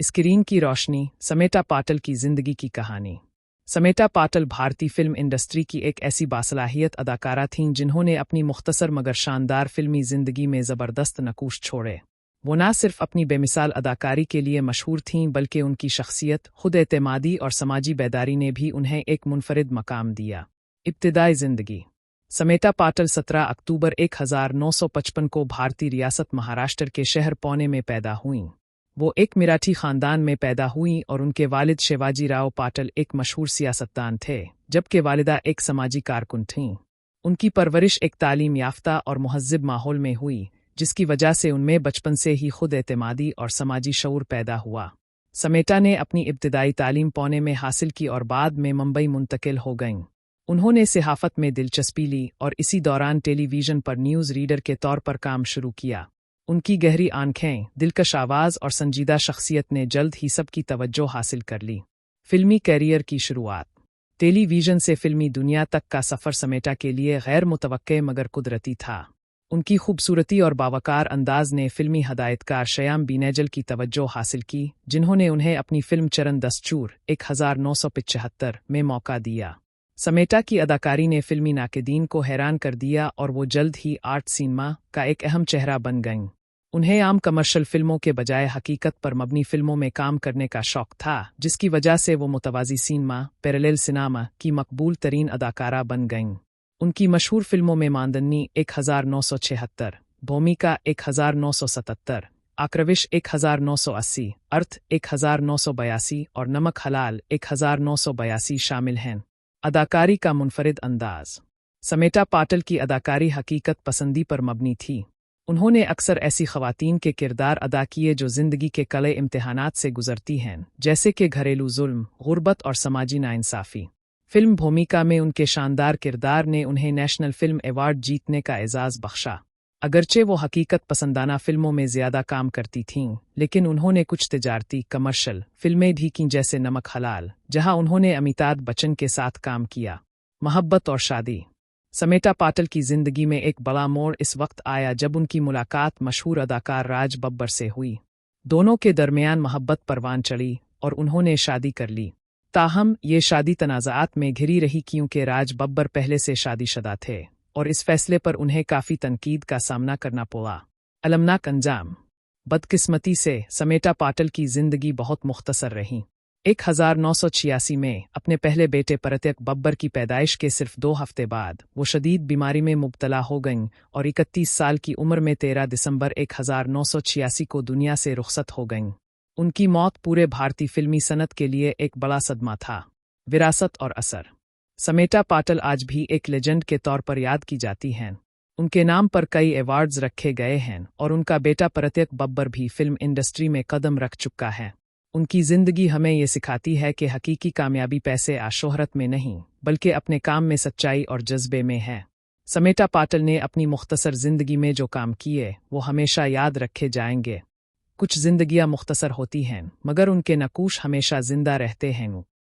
Screen की रोशनी, समेटा पाटिल की जिंदगी की कहानी। समेटा पाटिल भारतीय फिल्म इंडस्ट्री की एक ऐसी बासलाहियत अदाकारा थीं जिन्होंने अपनी मुख्तसर मगर शानदार फिल्मी जिंदगी में ज़बरदस्त नकूश छोड़े। वो न सिर्फ अपनी बेमिसाल अदाकारी के लिए मशहूर थीं बल्कि उनकी शख्सियत, खुद एतमादी और समाजी बेदारी ने भी उन्हें एक मुनफरिद मकाम दिया। इब्तिदाई ज़िंदगी। समेटा पाटिल 17 अक्टूबर 1955 को भारतीय रियासत महाराष्ट्र के शहर पुणे में पैदा हुईं। वो एक मराठी खानदान में पैदा हुईं और उनके वालिद शिवाजी राव पाटिल एक मशहूर सियासतदान थे, जबकि वालिदा एक समाजी कारकुन थीं। उनकी परवरिश एक तालीम याफ्ता और मुहज़्ज़ब माहौल में हुई, जिसकी वजह से उनमें बचपन से ही खुद एतमादी और समाजी शऊर पैदा हुआ। समेटा ने अपनी इब्तिदाई तालीम पुणे में हासिल की और बाद में मुंबई मुंतकिल हो गईं। उन्होंने सहाफ़त में दिलचस्पी ली और इसी दौरान टेलीविज़न पर न्यूज़ रीडर के तौर पर काम शुरू किया। उनकी गहरी आंखें, दिलकश आवाज़ और संजीदा शख्सियत ने जल्द ही सबकी तवज्जो हासिल कर ली। फिल्मी कैरियर की शुरुआत। टेलीविज़न से फिल्मी दुनिया तक का सफ़र समेटा के लिए गैर मुतवक्के मगर कुदरती था। उनकी खूबसूरती और बावकार अंदाज ने फिल्मी हदायतकार श्याम बीनेजल की तवज्जो हासिल की, जिन्होंने उन्हें अपनी फिल्म चरण दस्तूर 1975 में मौका दिया। समेटा की अदाकारी ने फिल्मी नाक़दीन को हैरान कर दिया और वो जल्द ही आर्ट सिनेमा का एक अहम चेहरा बन गईं। उन्हें आम कमर्शियल फिल्मों के बजाय हकीकत पर मबनी फिल्मों में काम करने का शौक था, जिसकी वजह से वो मुतवाज़ी सिनेमा, पैरेलल सिनेमा की मकबूल तरीन अदाकारा बन गईं। उनकी मशहूर फिल्मों में मांदनी 1976, भूमिका 1977, आक्रविश 1980, अर्थ 1982 और नमक हलाल 1982 शामिल हैं। अदाकारी का मुनफरिद अंदाज। समेटा पाटिल की अदाकारी हकीकत पसंदी पर मबनी थी। उन्होंने अक्सर ऐसी ख़वातीन के किरदार अदा किए जो ज़िंदगी के कड़े इम्तिहानात से गुजरती हैं, जैसे कि घरेलू जुल्म, गुर्बत और समाजी नाइंसाफ़ी। फिल्म भूमिका में उनके शानदार किरदार ने उन्हें नेशनल फिल्म अवार्ड जीतने का एजाज़ बख्शा। अगरचे वो हकीकत पसंदाना फिल्मों में ज़्यादा काम करती थीं, लेकिन उन्होंने कुछ तिजारती कमर्शियल फिल्में भी कीं, जैसे नमक हलाल, जहां उन्होंने अमिताभ बच्चन के साथ काम किया। मोहब्बत और शादी। समेटा पाटिल की ज़िंदगी में एक बड़ा मोड़ इस वक्त आया जब उनकी मुलाकात मशहूर अदाकार राज बब्बर से हुई। दोनों के दरमियान मोहब्बत परवान चढ़ी और उन्होंने शादी कर ली। ताहम ये शादी तनाज़ात में घिरी रही क्योंकि राज बब्बर पहले से शादीशुदा थे और इस फैसले पर उन्हें काफ़ी तनकीद का सामना करना पड़ा। अलमनाक अंजाम। बदकिस्मती से समेटा पाटिल की ज़िंदगी बहुत मुख्तसर रही। 1986 में अपने पहले बेटे प्रत्यक बब्बर की पैदाइश के सिर्फ 2 हफ्ते बाद वो शदीद बीमारी में मुब्तला हो गईं और 31 साल की उम्र में 13 दिसंबर 1986 को दुनिया से रुखसत हो गईं। उनकी मौत पूरे भारतीय फिल्मी सनत के लिए एक बड़ा सदमा था। विरासत और असर। समेटा पाटिल आज भी एक लेजेंड के तौर पर याद की जाती हैं। उनके नाम पर कई अवार्ड्स रखे गए हैं और उनका बेटा प्रत्यक बब्बर भी फिल्म इंडस्ट्री में कदम रख चुका है। उनकी ज़िंदगी हमें ये सिखाती है कि हकीकी कामयाबी पैसे या शोहरत में नहीं, बल्कि अपने काम में सच्चाई और जज्बे में है। समेटा पाटिल ने अपनी मुख्तसर ज़िंदगी में जो काम किए वो हमेशा याद रखे जाएंगे। कुछ ज़िंदगियां मुख्तसर होती हैं, मगर उनके नकूश हमेशा जिंदा रहते हैं।